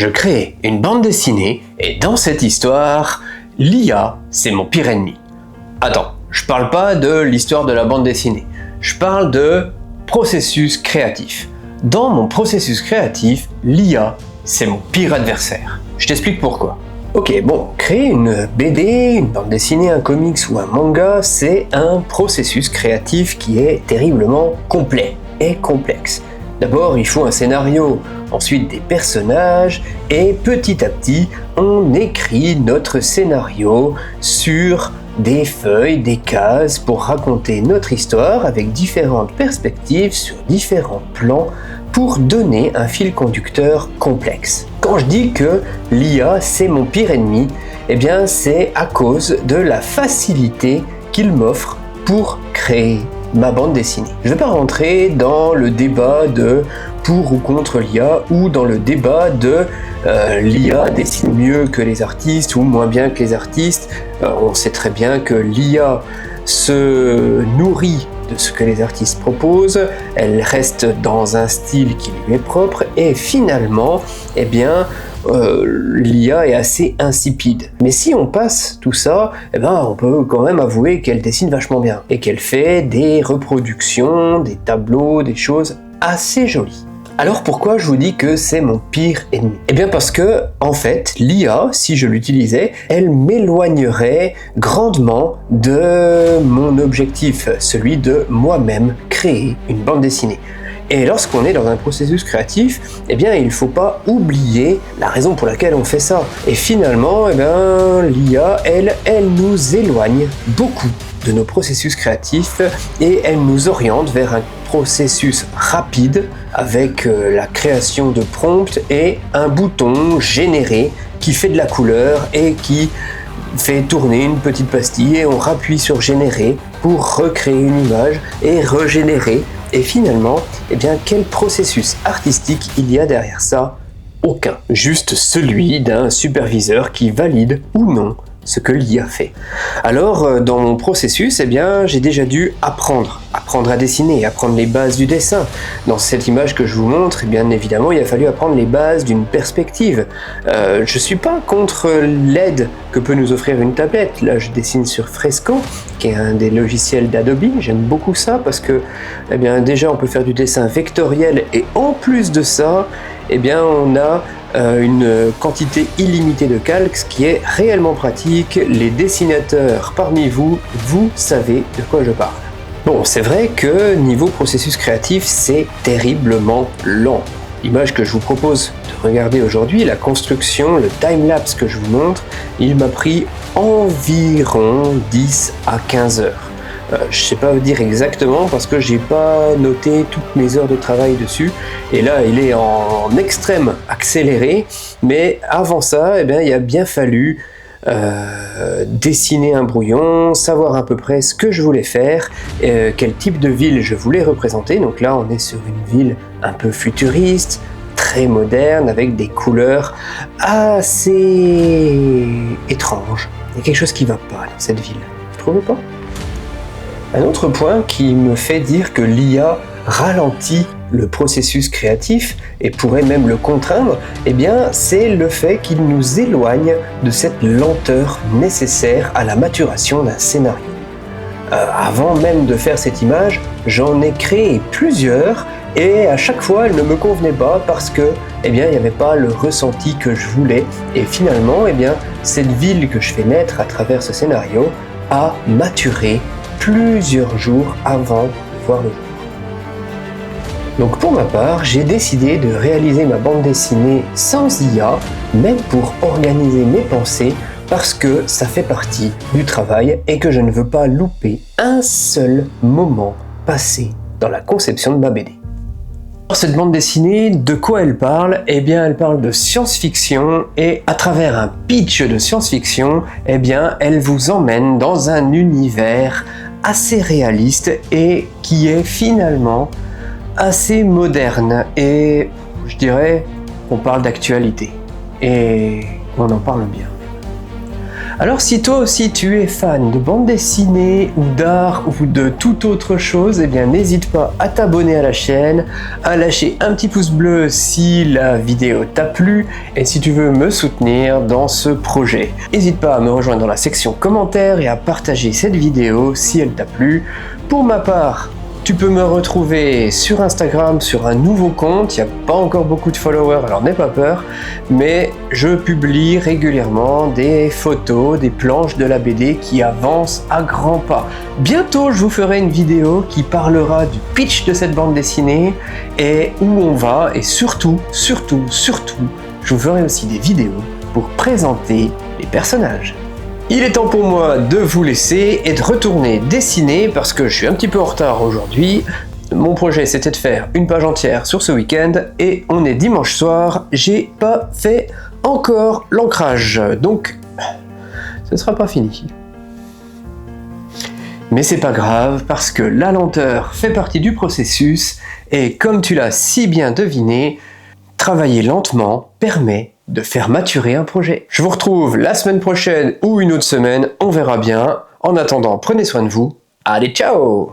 Je crée une bande dessinée et dans cette histoire, l'IA, c'est mon pire ennemi. Attends, je parle pas de l'histoire de la bande dessinée, je parle de processus créatif. Dans mon processus créatif, l'IA, c'est mon pire adversaire. Je t'explique pourquoi. Ok, bon, créer une BD, une bande dessinée, un comics ou un manga, c'est un processus créatif qui est terriblement complet et complexe. D'abord, il faut un scénario, ensuite des personnages, et petit à petit, on écrit notre scénario sur des feuilles, des cases pour raconter notre histoire avec différentes perspectives sur différents plans pour donner un fil conducteur complexe. Quand je dis que l'IA c'est mon pire ennemi, eh bien c'est à cause de la facilité qu'il m'offre pour créer ma bande dessinée. Je ne vais pas rentrer dans le débat de pour ou contre l'IA ou dans le débat de l'IA dessine mieux que les artistes ou moins bien que les artistes. On sait très bien que l'IA se nourrit de ce que les artistes proposent, elle reste dans un style qui lui est propre et finalement, eh bien, l'IA est assez insipide. Mais si on passe tout ça, eh ben, on peut quand même avouer qu'elle dessine vachement bien et qu'elle fait des reproductions, des tableaux, des choses assez jolies. Alors pourquoi je vous dis que c'est mon pire ennemi? Eh bien parce que, en fait, l'IA, si je l'utilisais, elle m'éloignerait grandement de mon objectif, celui de moi-même créer une bande dessinée. Et lorsqu'on est dans un processus créatif, eh bien, il ne faut pas oublier la raison pour laquelle on fait ça. Et finalement, eh bien, l'IA, elle nous éloigne beaucoup de nos processus créatifs et elle nous oriente vers un processus rapide avec la création de prompts et un bouton générer qui fait de la couleur et qui fait tourner une petite pastille et on rappuie sur générer pour recréer une image et régénérer. Et finalement, eh bien, quel processus artistique il y a derrière ça? Aucun. Juste celui d'un superviseur qui valide ou non ce que l'IA fait. Alors, dans mon processus, eh bien, j'ai déjà dû apprendre à dessiner, apprendre les bases du dessin. Dans cette image que je vous montre, eh bien évidemment, il a fallu apprendre les bases d'une perspective. Je suis pas contre l'aide que peut nous offrir une tablette. Là, je dessine sur Fresco, qui est un des logiciels d'Adobe. J'aime beaucoup ça parce que, eh bien, déjà, on peut faire du dessin vectoriel et en plus de ça, eh bien, on a une quantité illimitée de calques, ce qui est réellement pratique. Les dessinateurs parmi vous, vous savez de quoi je parle. Bon, c'est vrai que niveau processus créatif, c'est terriblement lent. L'image que je vous propose de regarder aujourd'hui, la construction, le time-lapse que je vous montre, il m'a pris environ 10 à 15 heures. Je ne sais pas vous dire exactement parce que j'ai pas noté toutes mes heures de travail dessus et là il est en extrême accéléré, mais avant ça eh bien, il a bien fallu dessiner un brouillon, savoir à peu près ce que je voulais faire, quel type de ville je voulais représenter. Donc là on est sur une ville un peu futuriste, très moderne, avec des couleurs assez étranges. Il y a quelque chose qui va pas dans cette ville, vous trouvez pas? Un autre point qui me fait dire que l'IA ralentit le processus créatif et pourrait même le contraindre, eh bien, c'est le fait qu'il nous éloigne de cette lenteur nécessaire à la maturation d'un scénario. Avant même de faire cette image, j'en ai créé plusieurs et à chaque fois, elle ne me convenait pas parce que, eh bien, il n'y avait pas le ressenti que je voulais. Et finalement, eh bien, cette ville que je fais naître à travers ce scénario a maturé plusieurs jours avant de voir le jour. Donc pour ma part, j'ai décidé de réaliser ma bande dessinée sans IA, même pour organiser mes pensées, parce que ça fait partie du travail et que je ne veux pas louper un seul moment passé dans la conception de ma BD. Cette bande dessinée, de quoi elle parle? Eh bien, elle parle de science-fiction et à travers un pitch de science-fiction, eh bien, elle vous emmène dans un univers assez réaliste et qui est finalement assez moderne et je dirais on parle d'actualité et on en parle bien. Alors si toi aussi tu es fan de bande dessinée ou d'art ou de toute autre chose, eh bien n'hésite pas à t'abonner à la chaîne, à lâcher un petit pouce bleu si la vidéo t'a plu et si tu veux me soutenir dans ce projet. N'hésite pas à me rejoindre dans la section commentaires et à partager cette vidéo si elle t'a plu. Pour ma part, tu peux me retrouver sur Instagram sur un nouveau compte, il n'y a pas encore beaucoup de followers, alors n'aie pas peur, mais je publie régulièrement des photos, des planches de la BD qui avancent à grands pas. Bientôt, je vous ferai une vidéo qui parlera du pitch de cette bande dessinée et où on va, et surtout, je vous ferai aussi des vidéos pour présenter les personnages. Il est temps pour moi de vous laisser et de retourner dessiner parce que je suis un petit peu en retard aujourd'hui. Mon projet c'était de faire une page entière sur ce week-end et on est dimanche soir, j'ai pas fait encore l'ancrage, donc ce sera pas fini. Mais c'est pas grave parce que la lenteur fait partie du processus et comme tu l'as si bien deviné, travailler lentement permet de faire maturer un projet. Je vous retrouve la semaine prochaine ou une autre semaine, on verra bien. En attendant, prenez soin de vous. Allez, ciao!